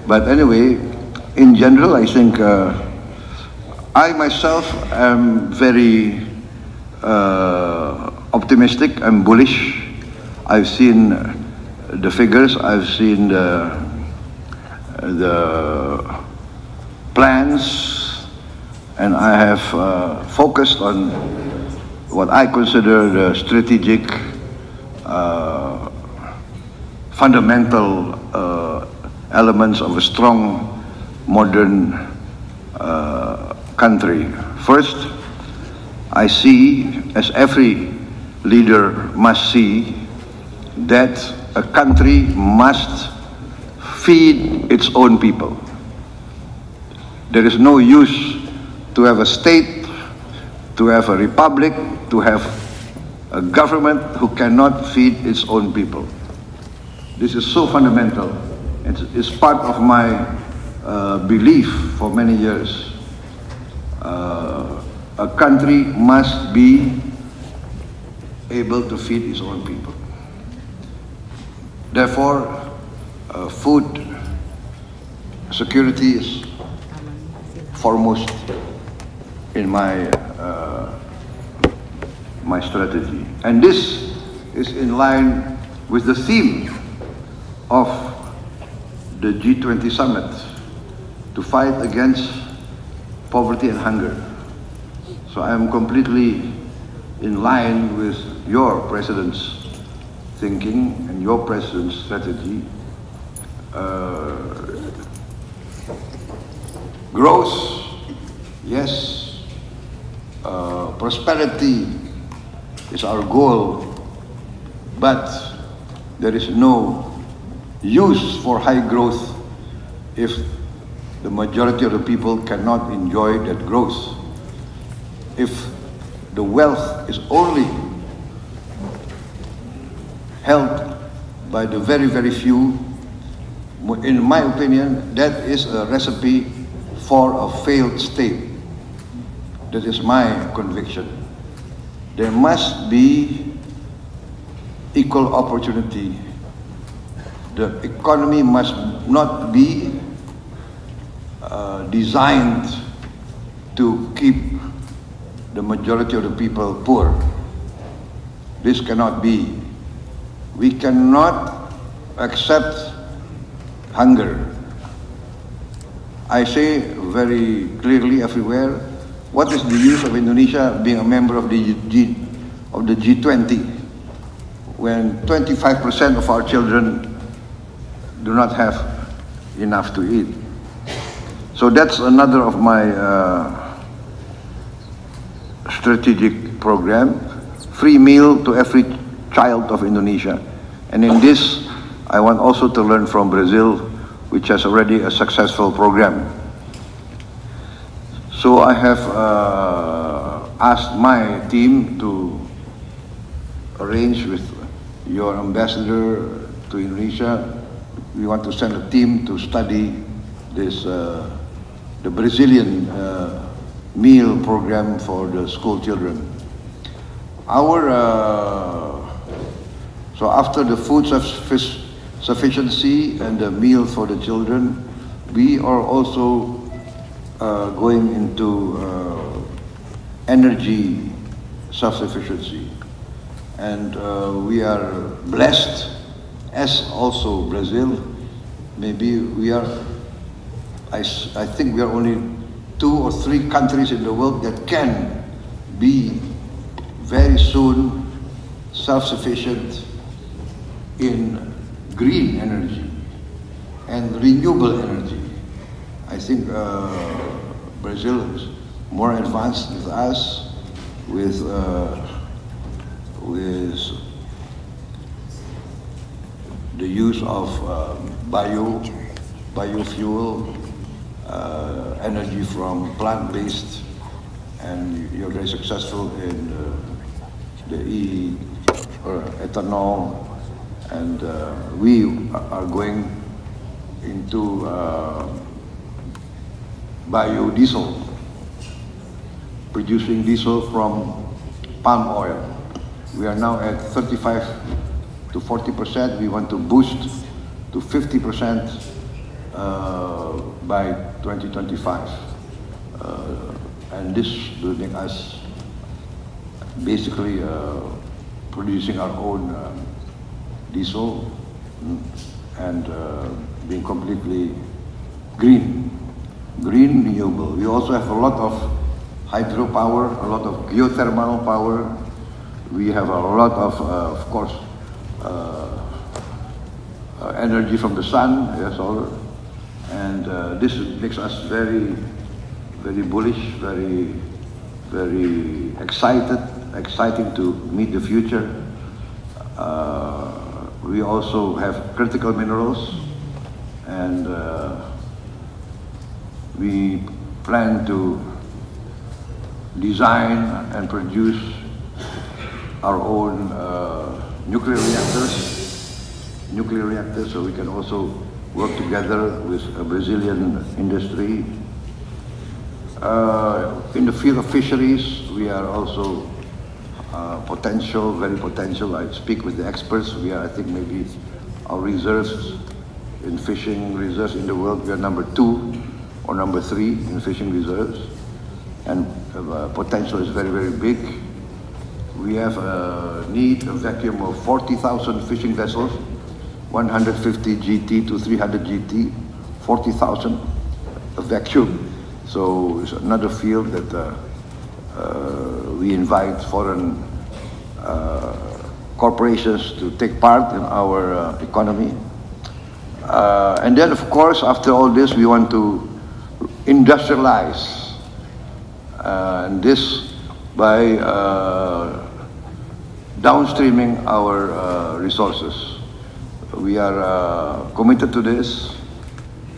But anyway, in general, I think I myself am very optimistic. I'm bullish. I've seen the figures. I've seen the plans, and I have focused on what I consider the strategic, fundamental elements of a strong, modern country. First, I see, as every leader must see, that a country must feed its own people. There is no use to have a state, to have a republic, to have a government who cannot feed its own people. This is so fundamental. It's part of my belief for many years. A country must be able to feed its own people. Therefore, food security is foremost in my my strategy. And this is in line with the theme of the G20 summit, to fight against poverty and hunger. So I am completely in line with your president's thinking and your president's strategy. Growth, yes. Prosperity is our goal, but there is no use for high growth if the majority of the people cannot enjoy that growth. If the wealth is only held by the very, very few, in my opinion, that is a recipe for a failed state. That is my conviction. There must be equal opportunity. The economy must not be designed to keep the majority of the people poor. This cannot be. We cannot accept hunger. I say very clearly everywhere, what is the use of Indonesia being a member of the G20 when 25% of our children do not have enough to eat? So that's another of my strategic program, free meal to every child of Indonesia. And in this, I want also to learn from Brazil, which has already a successful program. So I have asked my team to arrange with your ambassador to Indonesia. We want to send a team to study this, the Brazilian meal program for the school children. So after the food sufficiency and the meal for the children, we are also going into energy self-sufficiency. And we are blessed, as also Brazil. Maybe we are, I think we are only 2 or 3 countries in the world that can be very soon self-sufficient in green energy and renewable energy. I think Brazil is more advanced with us with the use of biofuel, energy from plant-based, and you're very successful in the ethanol, and we are going into biodiesel, producing diesel from palm oil. We are now at 35 to 40%. We want to boost to 50% by 2025. And this will make us basically producing our own diesel and being completely green, renewable. We also have a lot of hydropower, a lot of geothermal power. We have a lot of course, energy from the sun, solar, and this makes us very, very bullish, very, very exciting to meet the future. We also have critical minerals, and we plan to design and produce our own nuclear reactors, so we can also work together with a Brazilian industry. In the field of fisheries, we are also very potential. I speak with the experts. We are, I think, maybe our reserves in fishing reserves in the world, we are number 2 or number 3 in fishing reserves, and potential is very, very big. We have a vacuum of 40,000 fishing vessels, 150 GT to 300 GT, 40,000 a vacuum. So it's another field that we invite foreign corporations to take part in our economy. And then, of course, after all this, we want to industrialize, and this by downstreaming our resources. We are committed to this,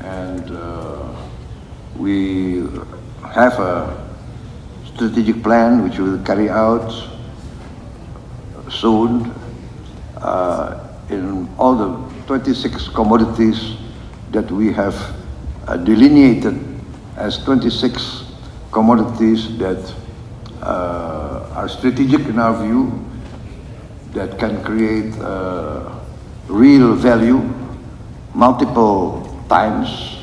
and we have a strategic plan which we will carry out soon in all the 26 commodities that we have delineated as 26 commodities that are strategic in our view, that can create real value multiple times,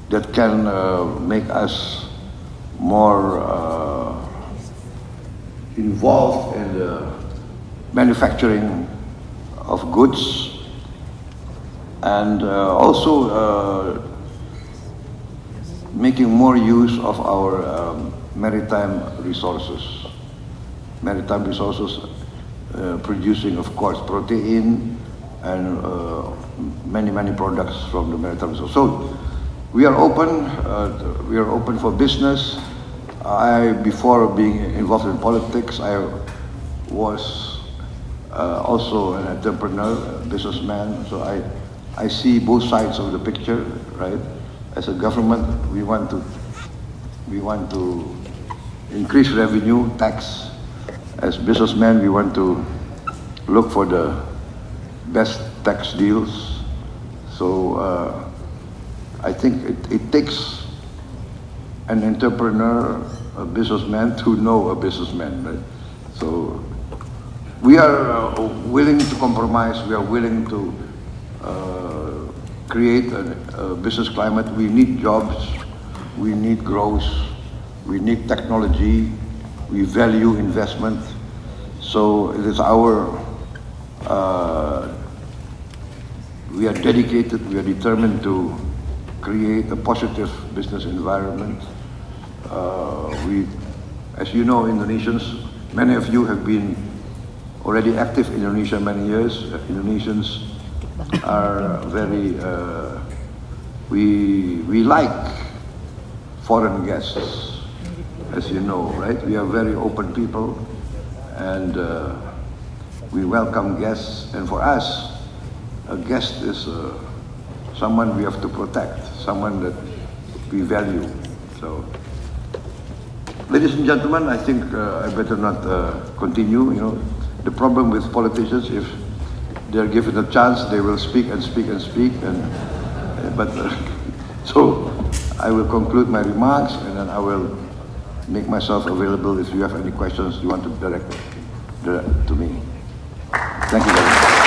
that can make us more involved in the manufacturing of goods, and also making more use of our maritime resources. Maritime resources producing, of course, protein and many products from the maritime resources. So we are open for business. Before being involved in politics, I was also an entrepreneur, a businessman. So I see both sides of the picture, right? As a government, we want to increase revenue, tax. As businessmen, we want to look for the best tax deals. So I think it takes an entrepreneur, a businessman, to know a businessman, right? So we are willing to compromise. We are willing to create a business climate. We need jobs. We need growth. We need technology. We value investment. So it is we are dedicated, we are determined to create a positive business environment. As you know, Indonesians, many of you have been already active in Indonesia many years. Indonesians are very, we like foreign guests, as you know, right? We are very open people, and we welcome guests. And for us, a guest is someone we have to protect, someone that we value. So, ladies and gentlemen, I think I better not continue. You know, the problem with politicians, if they're given a chance, they will speak and speak and speak. So I will conclude my remarks, and then I will make myself available if you have any questions you want to direct to me. Thank you very much.